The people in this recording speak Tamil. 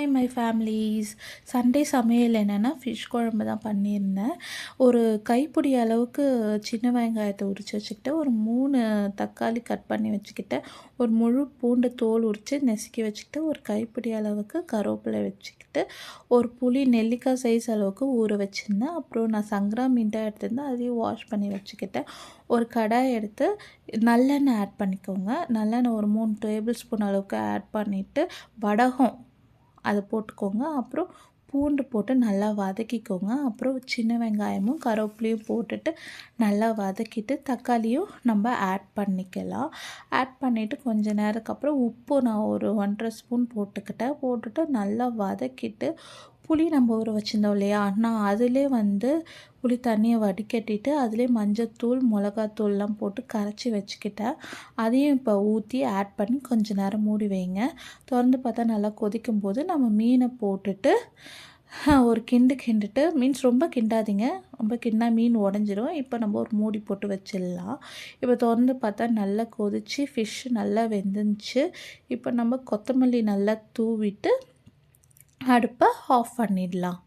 Hi my families. சண்டே சமையல் என்னென்னா ஃபிஷ் குழம்பு தான் பண்ணியிருந்தேன். ஒரு கைப்பிடி அளவுக்கு சின்ன வெங்காயத்தை உரித்து வச்சுக்கிட்டு, ஒரு 3 தக்காளி கட் பண்ணி வச்சுக்கிட்டேன், ஒரு முழு பூண்டு தோல் உரித்து நசுக்கி வச்சுக்கிட்டு, ஒரு கைப்பிடி அளவுக்கு கருவேப்பிலை வச்சுக்கிட்டு, ஒரு புளி நெல்லிக்காய் சைஸ் அளவுக்கு ஊற வச்சுருந்தேன். அப்புறம் நான் சங்கரா மீன் தான் எடுத்திருந்தேன், அதையும் வாஷ் பண்ணி வச்சுக்கிட்டேன். ஒரு கடாய் எடுத்து நல்லெண்ணெய் ஆட் பண்ணிக்கோங்க. நல்லெண்ணெய் ஒரு 3 டேபிள் ஸ்பூன் அளவுக்கு ஆட் பண்ணிவிட்டு வடகம் அதை போட்டுக்கோங்க. அப்புறம் பூண்டு போட்டு நல்லா வதக்கிக்கோங்க. அப்புறம் சின்ன வெங்காயமும் கருவேப்பிலையும் போட்டுட்டு நல்லா வதக்கிட்டு தக்காளியும் நம்ம ஆட் பண்ணிக்கலாம். ஆட் பண்ணிவிட்டு கொஞ்ச நேரத்துக்கு அப்புறம் உப்பு நான் ஒரு 1.5 ஸ்பூன் போட்டுட்டு நல்லா வதக்கிட்டு புளி நம்ம ஊற வச்சுருந்தோம் இல்லையா, நான் அதிலே புளி தண்ணியை வடிகட்டிட்டு அதிலே மஞ்சத்தூள் மிளகாத்தூள்லாம் போட்டு கரைச்சி வச்சுக்கிட்டேன். அதையும் இப்போ ஊற்றி ஆட் பண்ணி கொஞ்ச நேரம் மூடி வைங்க. திறந்து பார்த்தா நல்லா கொதிக்கும் போது நம்ம மீனை போட்டுட்டு ஒரு கிண்டுட்டு மீன்ஸ் ரொம்ப கிண்டாதீங்க, ரொம்ப கிண்டா மீன் உடஞ்சிரும். இப்போ நம்ம ஒரு மூடி போட்டு வச்சிடலாம். இப்போ திறந்து பார்த்தா நல்லா கொதிச்சு ஃபிஷ் நல்லா வெந்துருந்துச்சு. இப்போ நம்ம கொத்தமல்லி நல்லா தூவிட்டு அடுப்பை ஆஃப் பண்ணிடலாம்.